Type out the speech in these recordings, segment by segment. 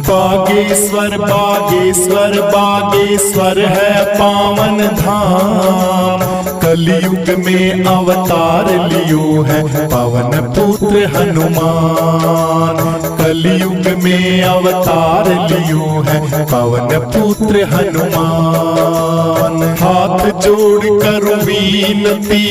बागेश्वर बागेश्वर बागेश्वर है पावन धाम। कलयुग में अवतार लियो है पवन पुत्र हनुमान। कलयुग में अवतार लियो है पवन पुत्र हनुमान। हाथ जोड़ कर विनती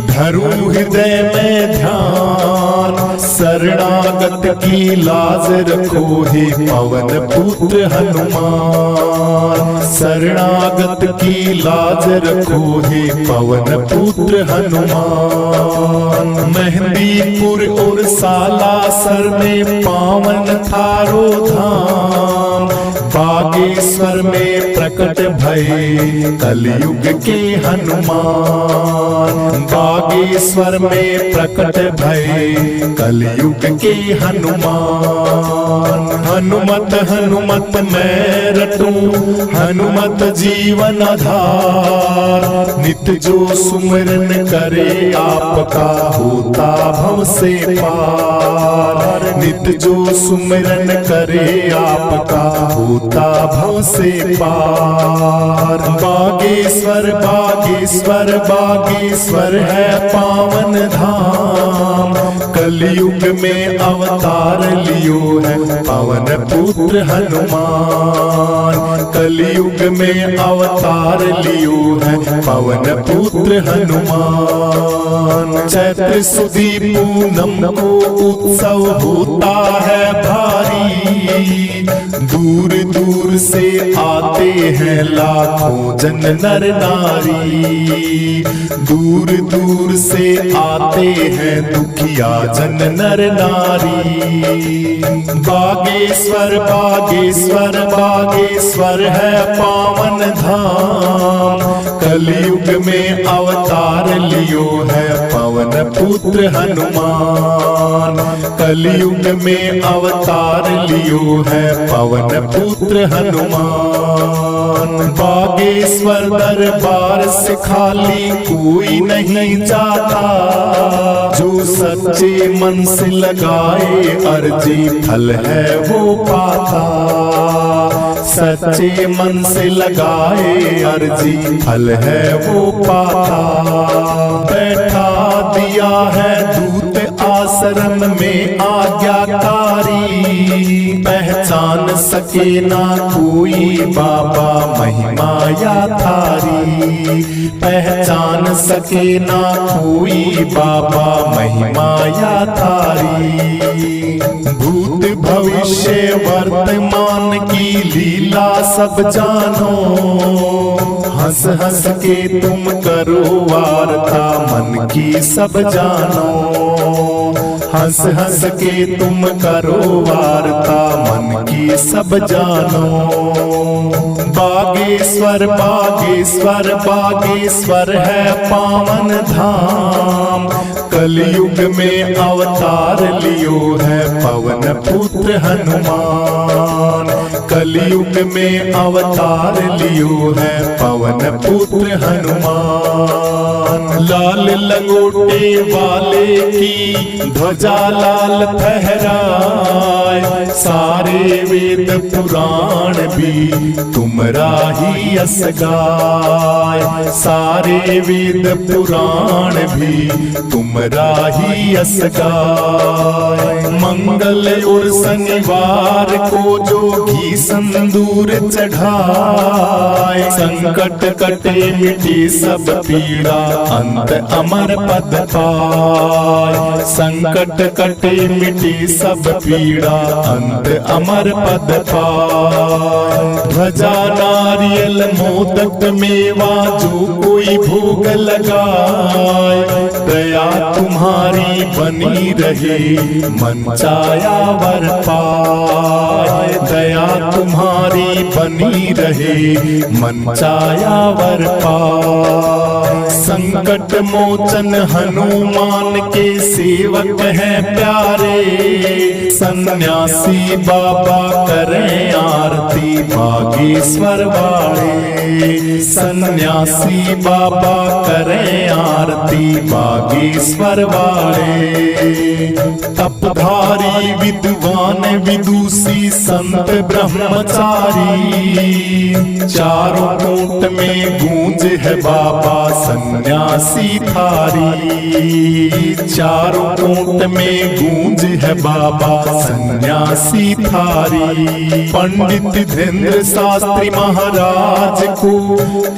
धरू हृदय में ध्यान। शरणागत की लाज रखो हे पवन पुत्र हनुमान। शरणागत की लाज रखो हे पवन पुत्र हनुमान। मेहंदीपुर और सालासर में पावन थारो धाम। बागेश्वर में प्रकट भये कलयुग के हनुमान। बागेश्वर में प्रकट भये कलयुग के हनुमान। हनुमत हनुमत मैं रटूं हनुमत जीवन आधार। नित जो सुमिरन करे आपका होता भव से पार। नित जो सुमिरन करे आपका होता भव से पार। बागेश्वर बागेश्वर बागेश्वर है पावन धाम। कलयुग में अवतार लियो है पवन पुत्र हनुमान। कलयुग में अवतार लियो है पवन पुत्र हनुमान। चैत्र सुदी पूनम को उत्सव होता है भारी। दूर दूर से आते हैं लाखों जन नर नारी। दूर दूर से आते हैं दुखिया जन नर नारी। बागेश्वर बागेश्वर बागेश्वर है पावन धाम। कलयुग में अवतार लियो है पवन पुत्र हनुमान। कलयुग में अवतार लियो है पवन पुत्र हनुमान। बागेश्वर दरबार से खाली कोई नहीं जाता। जो सच्चे मन से लगाए अर्जी फल है वो पाता। सच्चे मन से लगाए अर्जी फल है वो पाता। बैठा दिया है दूत आश्रम में आज्ञाकारी। पहचान सके ना कोई बाबा महिमा या थारी। पहचान सके ना कोई बाबा महिमा या थारी। भूत भविष्य वर्तमान की लीला सब जानो। हंस हंस के तुम करो वार्ता मन की सब जानो। हंस हंस के तुम करो वार्ता मन की सब जानो। बागेश्वर बागेश्वर बागेश्वर है पावन धाम। कलयुग में अवतार लियो है पवन पुत्र हनुमान। कलयुग में अवतार लियो है पवन पुत्र हनुमान। लाल लंगोटे वाले की ध्वजा लाल फहराए। सारे वेद पुराण भी तुमरा ही यस गाय। सारे वेद पुराण भी तुमरा ही यस गाय। मंगल और शनिवार को जो घी संदूर चढ़ाए। संकट कटे मिटे सब पीड़ा अंत अमर पद पाए। संकट कटे मिटे सब पीड़ा अंत अमर पद पाए। ध्वजा नारियल मोदक मेवा जो कोई भोग लगाए। दया तुम्हारी बनी रहे मन चाया वर पाए। दया तुम्हारी बनी रहे मन चाया वर पाए। संकट मोचन हनुमान के सेवक हैं प्यारे। सन्यासी बाबा करें आरती बागेश्वर वाले। सन्यासी बाबा करें आरती बागेश्वर वाले। तपधारी विद्वान विदुषी संत ब्रह्मचारी, चारों कूट में गूंज है बाबा सन्यासी थारी। चारों कूट में गूंज है बाबा सन्यासी थारी। पंडित धीरेन्द्र शास्त्री महाराज को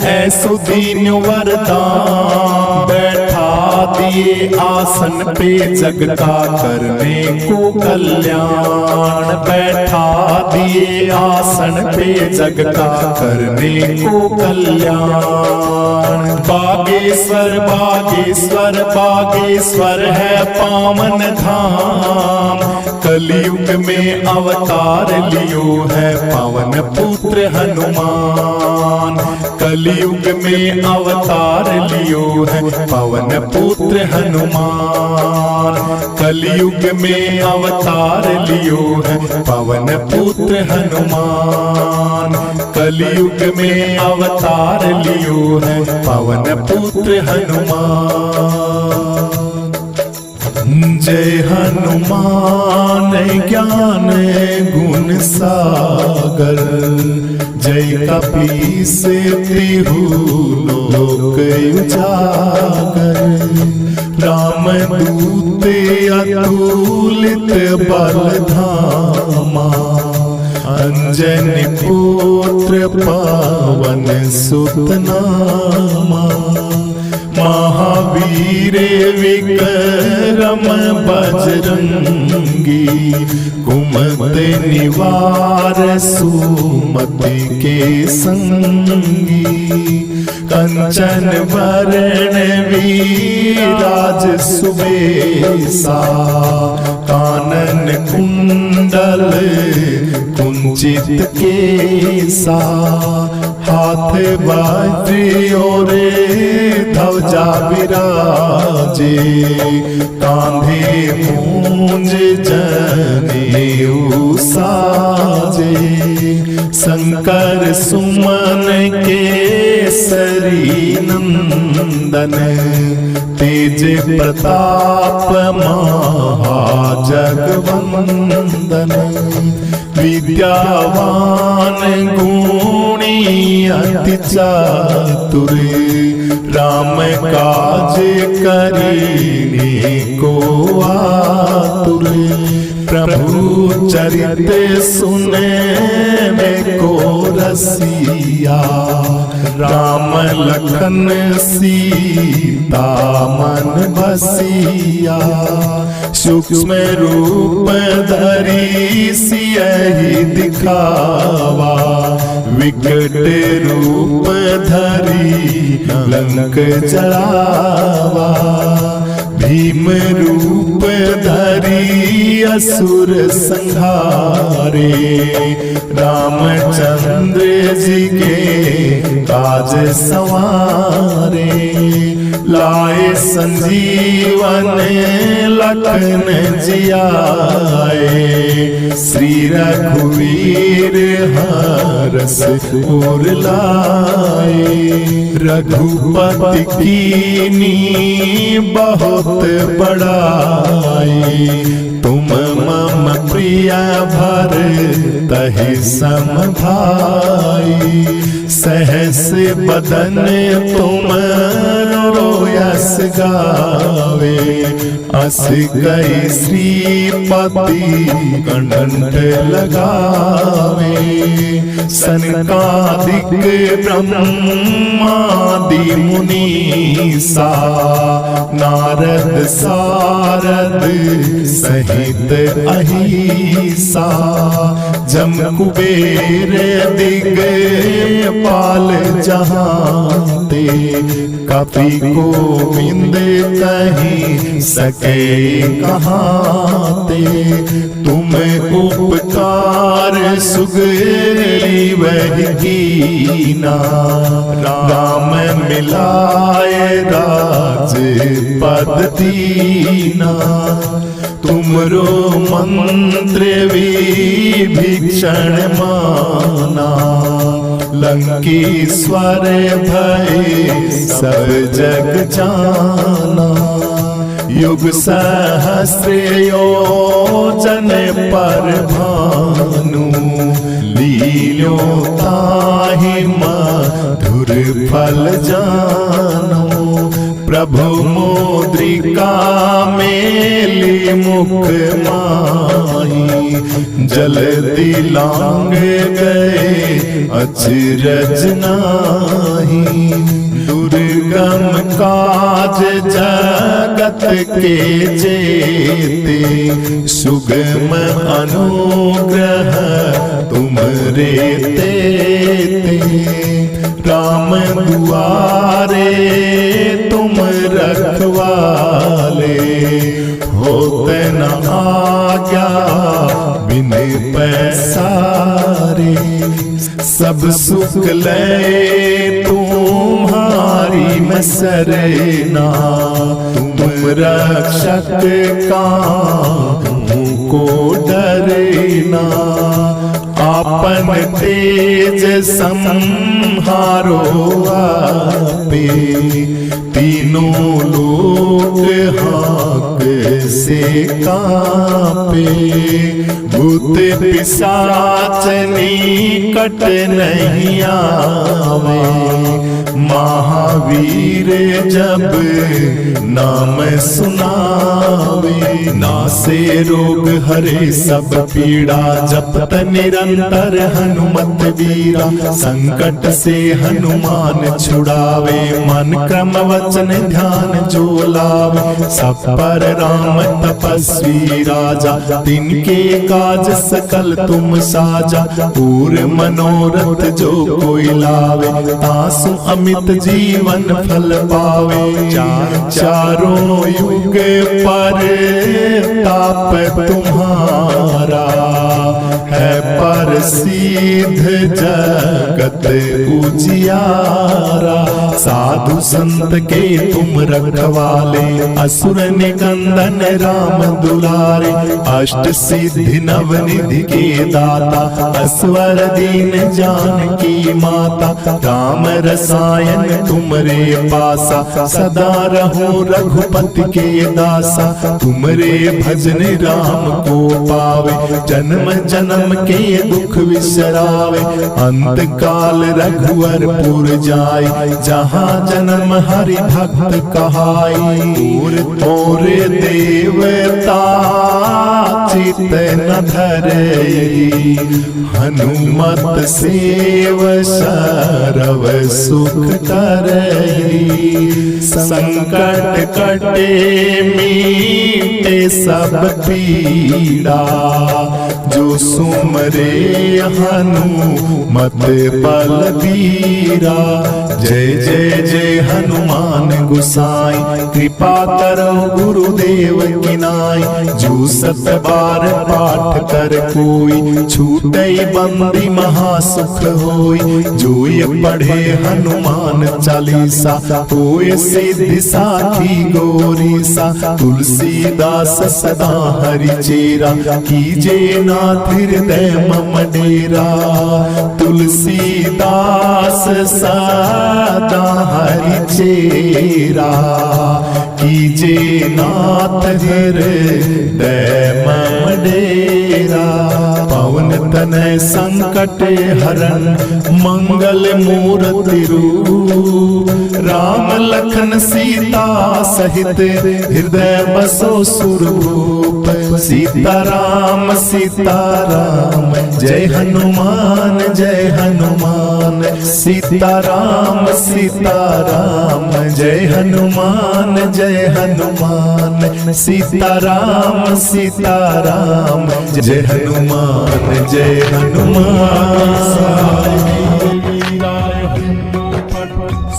ऐसो दीन वरदान, बैठा दिए आसन पे जगता करने को कल्याण। बैठा दिए आसन पे जगता करने को कल्याण। बागेश्वर बागेश्वर बागेश्वर है पावन धाम। कलयुग में अवतार लियो है पवन पुत्र हनुमान। कलयुग में अवतार लियो है पवन पुत्र हनुमान। कलयुग में अवतार लियो है पवन पुत्र हनुमान। कलयुग में अवतार लियो है पवन पुत्र हनुमान। जय हनुमान ज्ञान गुण सागर, जय कपीस तिहु लोक उजागर। राम दूत अतुलित बल धामा, अंजनी पुत्र पावन सुत नामा। महावीर विक्रम बजरंगी, कुमति निवार सुमति के संगी। कंचन वरण विराज सुबेसा, कानन कुंडल कुंचित केसा। हाथ वज्र और ध्वजा विराजे, कांधे मूंज जनेऊ साजे। शंकर सुमन केसरी नंदन, तेज प्रताप महाजगवंदन। विद्यावान गुणी अति चातुर, राम काज करीने को आतुर। प्रभु चरित सुने में को रसिया, राम लखन सीता मन बसिया। सूक्ष्म रूप धरी सियहि दिखावा, विकट रूप धरी लंक जलावा। भीम रूप धरी असुर संहारे, रामचंद्र जी के काज संवारे। लाए संजीवन लखन जियाए, श्री रघुवीर हरष उर लाए। रघुपति कीनी बहुत बड़ाई, तुम मम प्रिय भरतहि सम भाई। सहस बदन तुम रोयस गावे, अस कई श्रीपति कंठ लगावे। सनकादिक ब्रह्मादि मुनीसा, नारद सारद सहित अहिसा। जम कुबेर दिगपाल जहांते, कपि गोविंद कहि सके कहाते। तुम उपकार सुगरी वही कीना, राम मिलाए राज पद दीना। तुमरो मंत्र विभीषण माना, लंकेश्वर भय सब जग जाना। युग सहस्र योजन पर भानु, लील्यो ताहि मधुर फल जानो। प्रभु मुद्रिका मेली मुख माही, जल्दी लांग गए अचरज नाही। दुर्गम काज जगत के जेते, सुगम अनुग्रह तुमरे तेते। राम दुआरे तुम रखवाले, होते न आज्ञा बिन पैसारे। सब सुख ले तुम्हारी मैं सरना, तुम रक्षक काहू को डरना। आपन तेज संहारो आपे, तीनों लोक हाक से कांपे। भूत पिशाच निकट नहीं आवे, महावीर जब नाम सुनावे। नासे रोग हरे सब पीड़ा, जपत निरंतर हनुमत वीरा। संकट से हनुमान छुड़ावे, मन क्रम वचन ध्यान जो लावे। सब पर राम तपस्वी राजा, तिनके काज सकल तुम साजा। पूर मनोरथ जो कोई लावे, तासु अमित जीवन फल पावे। चारों युग पर ताप तुम्हारा, है पर सिद्ध जगत उजियारा। साधु संत के तुम रखवाले, असुर निकंदन राम दुलारे। अष्ट सिद्धि नवनिधि के दाता, असवर दीन जानकी माता। राम रसायन तुमरे पासा, सदा रहो रघुपति के दासा। तुमरे भजन राम को पावे, जन्म जन्म के दुख विसरावे। अंत काल रघुवर पुर जाय, जहाँ जन्म हरि भक्त कहाई। और देवता चित न धरई, हनुमत सेव सरव सुख करई। संकट कटे मीटे सब पीड़ा, जो सुमरे हनुमत बलबीरा। जय जय जय हनुमान गुसाई, कृपा करो गुरुदेव की नाई। जो सत बार पाठ कर कोई, छूटई बंदी महासुख होई। जो ये पढ़े हनुमान चालीसा, होए सिद्धि साखी गौरीसा। तुलसीदास सदा हरि चेरा, कीजे नाथ हृदय मम डेरा। तुलसीदास सदा हरि चेरा, कीजे नाथ हृदय मम डेरा। पवन तनय संकट हरण, मंगल मूर्ति रूप। राम लखन सीता सहित, हृदय बसो सुरभूप। सीताराम सीताराम, जय हनुमान जय हनुमान। सीताराम सीताराम, जय हनुमान जय हनुमान। सीताराम सीताराम, जय हनुमान जय हनुमान।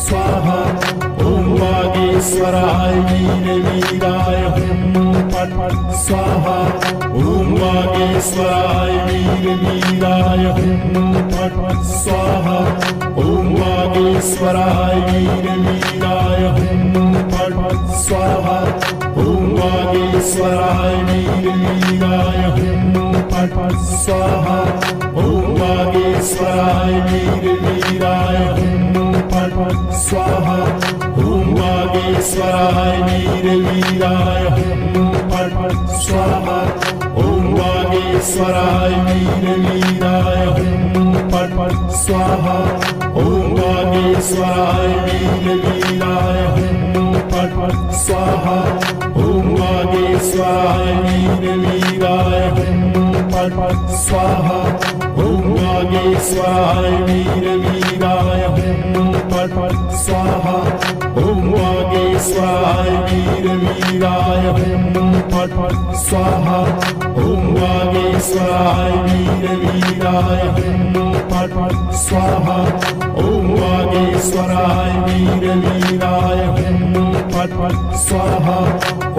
स्वाहा ओम वागीश्वराय वीर वीराय हुम फट स्वाहा ओम वागीश्वराय वागेश्वराय वीर वीराय हुं फट् फट् स्वाहा। ॐ वागेश्वराय वीर वीराय हुं फट् फट् स्वाहा। ॐ वागेश्वराय वीर वीराय हुं फट् फट् स्वाहा। ॐ वागेश्वराय वीर वीराय हुं फट् फट् स्वाहा। ॐ वागेश्वराय वीर वीराय हुं फट् फट् स्वाहा। ॐ वागेश्वराय वीर वीराय हुं फट् फट् स्वाहा। ॐ वागेश्वराय वीर वीराय हुं फट् फट् स्वाहा। ॐ वागेश्वराय वीर वीराय हुं फट् फट् स्वाहा। ॐ वागेश्वराय वीर वीराय हुं फट् फट् स्वाहा। ॐ वागेश्वराय वीर वीराय हुं फट् फट् स्वाहा। ॐ वागेश्वराय वीर वीराय हुं फट् फट् स्वाहा। ॐ वागेश्वराय वीर वीराय हुं फट् फट् स्वाहा।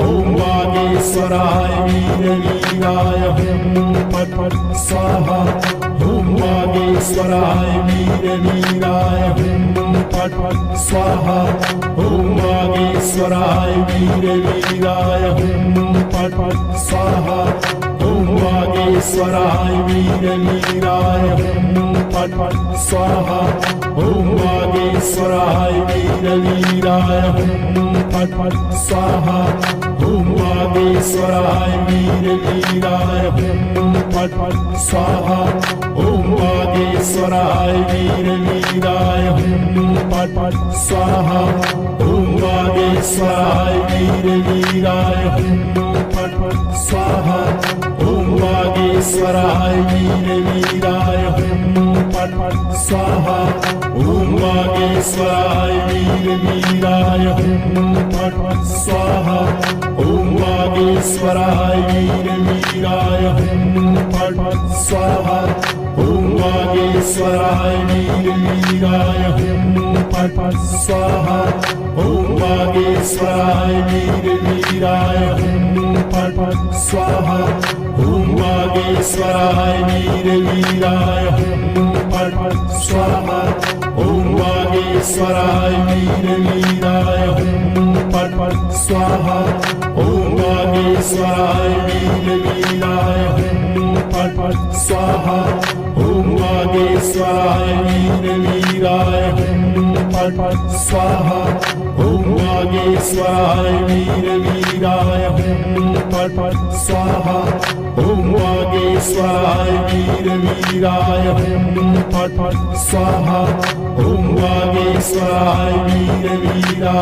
ॐ वागेश्वराय वीर वीराय हुं फट् फट् स्वाहा। ॐ वागेश्वराय वीर वीराय हुं फट् फट् स्वाहा। ॐ वागेश्वराय वीर वीराय हुं फट् फट् स्वाहा। ॐ वागेश्वराय वीर वीराय हुं फट् फट् स्वाहा। ॐ वागेश्वराय वीर वीराय हुं फट् फट् स्वाहा। ॐ वागेश्वराय वीर वीराय हुं फट् फट् स्वाहा। ॐ वागेश्वराय वीर वीराय हुं फट् फट् स्वाहा। ॐ वागेश्वराय वीर वीराय हुं फट् फट् स्वाहा। ॐ वागेश्वराय वीर वीराय हुं फट् फट् स्वाहा। ॐ वागेश्वराय वीर वीराय हुं फट् फट् स्वाहा। ॐ वागेश्वराय वीर वीराय हुं फट् फट् स्वाहा। ॐ वागेश्वराय वीर वीराय हुं फट् फट् स्वाहा। ॐ वागेश्वराय वीर वीराय हुं फट् फट् स्वाहा। ॐ वागेश्वराय वीर वीराय हुं फट् फट् स्वाहा। ॐ वागेश्वराय वीर वीराय हुं फट् फट् स्वाहा। ॐ वागेश्वराय वीर वीराय हुं फट् फट् स्वाहा। ॐ वागेश्वराय वीर वीराय हुं फट् फट् स्वाहा। ॐ वागेश्वराय वीर वीराय हुं फट् फट् स्वाहा। ॐ वागेश्वराय वीर वीराय हुं फट् फट् स्वाहा। ॐ वागेश्वराय वीर वीराय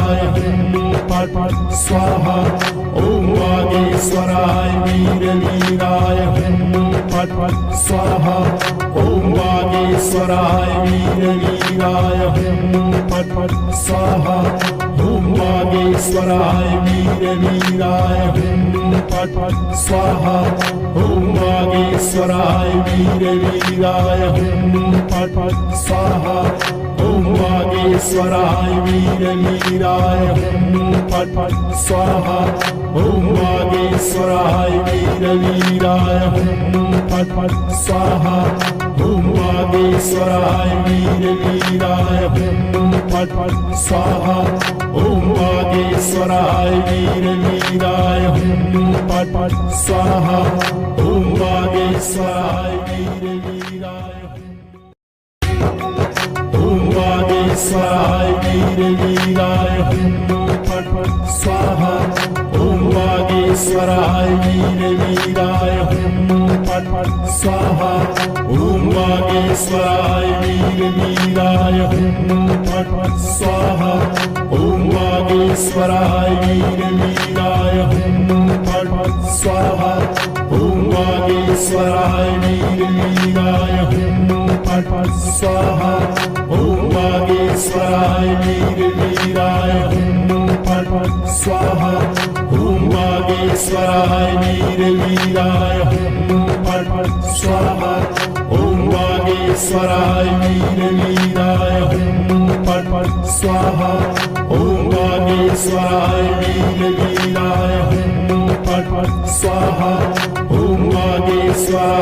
हुं फट् फट् स्वाहा। ॐ वागेश्वराय वीर वीराय हुं फट् फट् स्वाहा। ॐ वागेश्वराय वीर वीराय हुं फट् फट् स्वाहा। ॐ वागेश्वराय वीर वीराय हुं फट् फट् स्वाहा। ॐ वागेश्वराय वीर वीराय हुं फट् फट् स्वाहा। ॐ वागेश्वराय वीर वीराय हुं फट् फट् स्वाहा। ॐ वागेश्वराय वीर वीराय हुं फट् फट् स्वाहा। ॐ वागेश्वराय वीर वीराय हुं फट् फट् स्वाहा। ॐ वागेश्वराय वीर वीराय हुं फट् फट् स्वाहा। ॐ वागेश्वराय वीर वीराय ॐ वागेश्वराय वीर वीराय हुं फट् फट् स्वाहा। ॐ वागेश्वराय वीर वीराय हुं फट् फट् स्वाहा। ॐ वागेश्वराय वीर वीराय हुं फट् फट् स्वाहा। ॐ वागेश्वराय वीर वीराय हुं फट् फट् स्वाहा। ॐ वागेश्वराय वीर वीराय हुं फट् फट् स्वाहा। ॐ वागेश्वराय वीर वीराय हुं फट् फट् स्वाहा। ॐ वागेश्वराय वीर वीराय हुं फट् फट् स्वाहा। ॐ वागेश्वराय वीर वीराय हुं फट् फट् स्वाहा। ॐ वागेश्वराय वीर वीराय हुं फट् फट् स्वाहा। ॐ वागेश्वराय